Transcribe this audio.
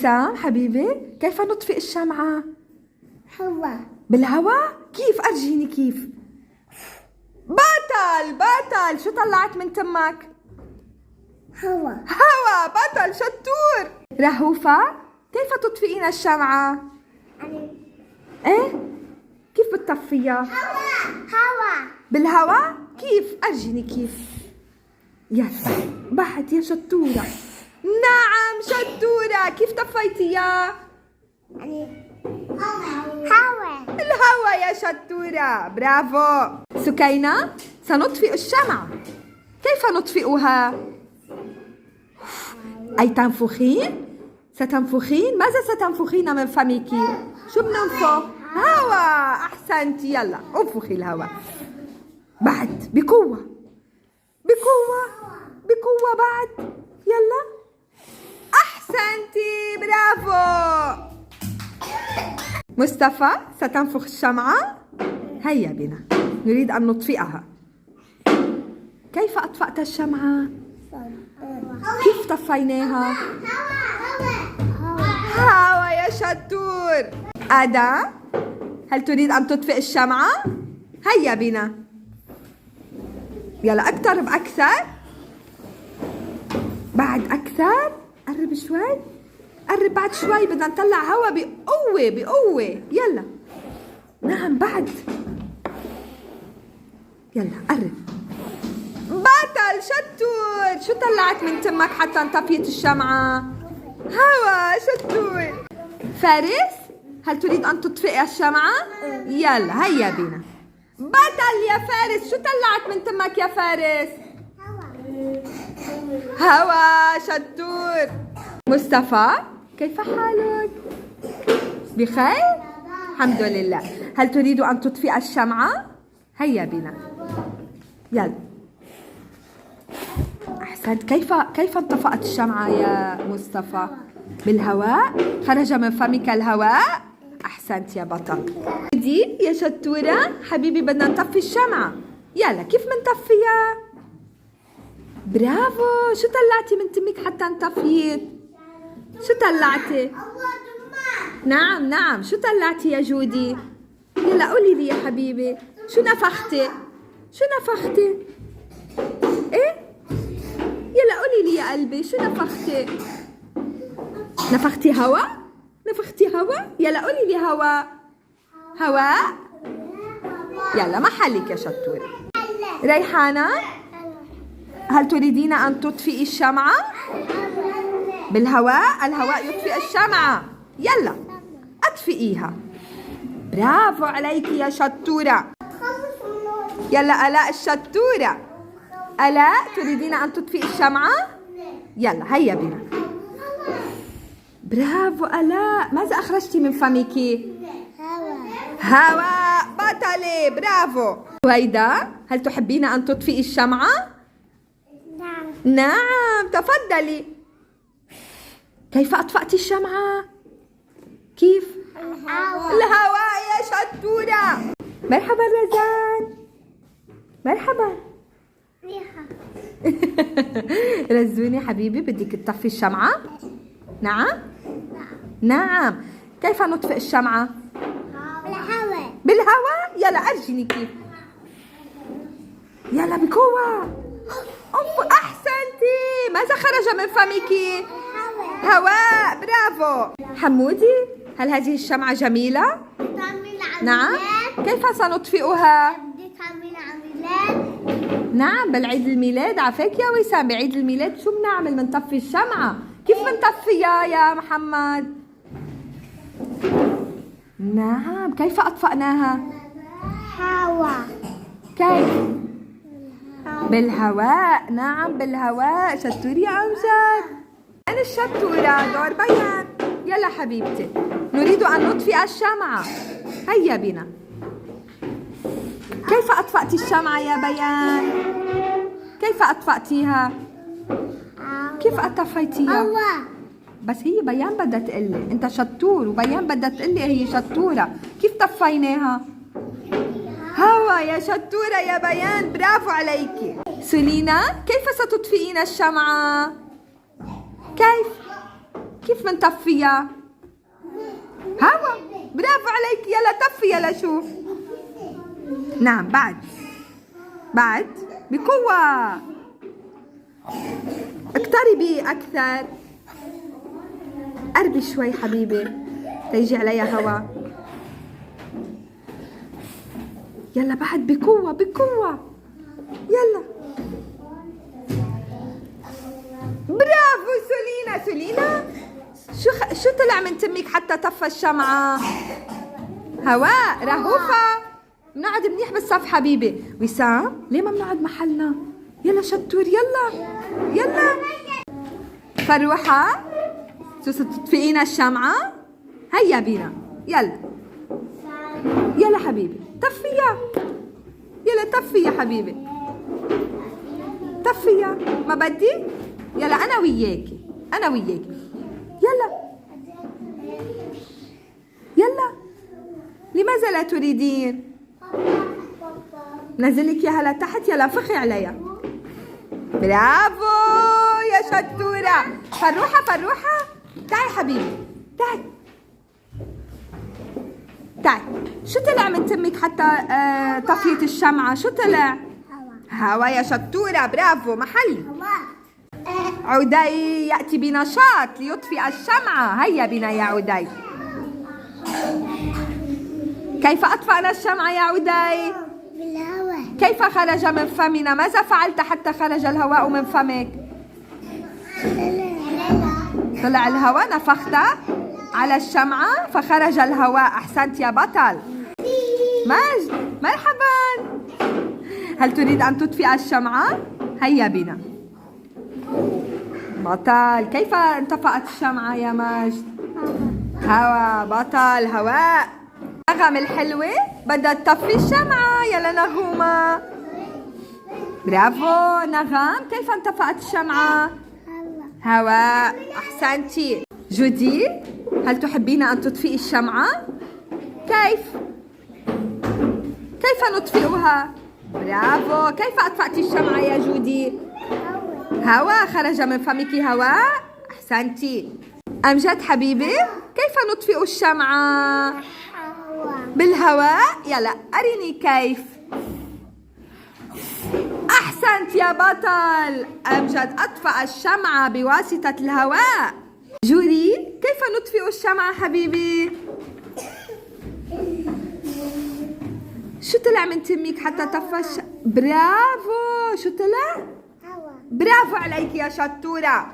سام حبيبي، كيف نطفئ الشمعة؟ هوا. بالهواء؟ كيف؟ أرجيني كيف؟ بطل شو طلعت من تمك؟ هوا. هوا. بطل شطور. رهوفة، كيف تطفئين الشمعة؟ ايه؟ كيف بتطفيها؟ هوا. بالهواء؟ كيف؟ أرجيني كيف؟ يلا بعد يا شطورة. نعم شطورة. كيف طفيتيها؟ هوا. الهوا يا شطورة. برافو. سكينة، سنطفئ الشمعة. كيف نطفئها؟ أي تنفخين؟ ستنفخين؟ ماذا ستنفخين من فمك؟ شو بننفخ؟ هوا. أحسنتي. يلا انفخي الهواء. بعد بقوة بعد. يلا أحسنتي. برافو. مصطفى، ستنفخ الشمعة؟ هيا بنا، نريد أن نطفئها. كيف أطفأت الشمعة؟ كيف طفيناها؟ هوا يا شطور. آدم، هل تريد أن تطفئ الشمعة؟ هيا بنا. يلا اقترب أكثر. بعد أكثر. قرب شوي. قرب بعد شوي. بدنا نطلع هوا بقوة. يلا. نعم بعد. يلا قرب. بطل شطور. شو طلعت من تمك حتى انطفيت الشمعة؟ هوا. شطور. فارس، هل تريد أن تطفئ الشمعة؟ يلا هيا بنا. بطل يا فارس. شو طلعت من تمك يا فارس؟ هوا. شطور. مصطفى، كيف حالك؟ بخير؟ الحمد لله. هل تريد أن تطفئ الشمعة؟ هيا بنا. يلا. أحسنت. كيف انطفأت الشمعة يا مصطفى؟ بالهواء؟ خرج من فمك الهواء؟ أحسنت يا بطل. دي يا شطورة حبيبي، بدنا نطفي الشمعة. يلا كيف منطفيها؟ برافو. شو طلعتي من تمك حتى انطفيت؟ شو طلعتي؟ نعم. شو طلعتي يا جودي؟ يلا قولي لي يا حبيبي. شو نفختي؟ ايه؟ يلا قولي لي يا قلبي. شو نفختي؟ نفختي هوا؟ يلا قولي لي هواء. يلا محلك يا شطورة. ريحانة، هل تريدين أن تطفئي الشمعة؟ بالهواء؟ الهواء يطفئ الشمعة. يلا أطفئيها. برافو عليك يا شطورة. يلا آلاء الشطورة. آلاء، تريدين أن تطفئي الشمعة؟ يلا هيا بنا. برافو آلاء. ماذا أخرجتي من فمك؟ هواء. بطلة. برافو. هويدا، هل تحبين أن تطفئي الشمعة؟ نعم. تفضلي. كيف أطفأت الشمعة؟ كيف؟ الهواء يا شطورة. مرحبا رزان. مرحبا. رزوني حبيبي، بدك تطفي الشمعة؟ نعم. كيف نطفئ الشمعة؟ بالهواء. يلا أرجيني كيف. يلا بقوة. أحسنتي. ماذا خرج من فمك؟ هواء. برافو. حمودي، هل هذه الشمعة جميلة؟ نعم. كيف سنطفئها؟ نعم بالعيد الميلاد. عافاك يا وسام. بعيد الميلاد شو بنعمل؟ بنطفي الشمعة. كيف بنطفيها يا محمد؟ نعم. كيف أطفأناها؟ كيف؟ بالهواء. نعم بالهواء. شطورة يا أمجد. أنا الشطورة. دور بيان. يلا حبيبتي، نريد أن نطفئ الشمعة. هيا بنا. كيف أطفأتي الشمعة يا بيان؟ كيف أطفأتيها؟ كيف أطفيتيها؟ بس هي بيان بدها تقلي. أنت شطور وبيان بدها تقلي هي شطورة. كيف طفيناها؟ هوا يا شطورة يا بيان. برافو عليكي. سلينا، كيف ستطفئين الشمعة؟ كيف؟ كيف منطفيها؟ هوا. برافو عليك. يلا طفي. يلا شوف. نعم بعد بقوة. اقتربي أكثر. قربي شوي حبيبي تيجي عليها هوا. يلا بعد بقوة. يلا. برافو سولينا. شو طلع من تمك حتى طفى الشمعة؟ هواء. رهوفة. بنقعد منيح بالصف حبيبي. وسام ليه ما بنقعد محلنا؟ يلا شطور. يلا فروحة شو تطفئينا الشمعة؟ هيا بينا. يلا حبيبي طفيها. يلا طفي يا حبيبي. طفيها. ما بدي. يلا أنا وياكي. يلا لماذا لا تريدين؟ نزلك اياها لتحت. يلا فخي عليها. برافو يا شطورة. فروحة تعي حبيبي. تعي. شو طلع من تمك حتى طفيت الشمعة؟ شو طلع؟ هوا يا شطورة. برافو. محل. عدي يأتي بنشاط ليطفئ الشمعة. هيا بنا يا عدي. كيف أطفأنا الشمعة يا عدي؟ بالهواء. كيف خرج من فمنا؟ ماذا فعلت حتى خرج الهواء من فمك؟ طلع الهواء. نفخت على الشمعة فخرج الهواء. أحسنت يا بطل. مجد مرحبا. هل تريد أن تطفئ الشمعة؟ هيا بنا. بطل. كيف انطفأت الشمعة يا مجد؟ هوا. بطل. هواء. نغم الحلوة بدها تطفي الشمعة. يلا نغومة. برافو نغم. كيف انطفأت الشمعة؟ هواء. أحسنتي. جودي هل تحبين أن تطفئي الشمعة؟ كيف نطفئها؟ برافو. كيف أطفأتي الشمعة يا جودي؟ هواء. خرج من فمك هواء. أحسنتي. أمجد حبيبي كيف نطفئ الشمعة؟ بالهواء. يلا أريني كيف. أحسنت يا بطل. أمجد أطفأ الشمعة بواسطة الهواء. جوري كيف نطفئ الشمعة حبيبي؟ شو طلع من تمك حتى طفى برافو. شو طلع؟ برافو عليك يا شطورة.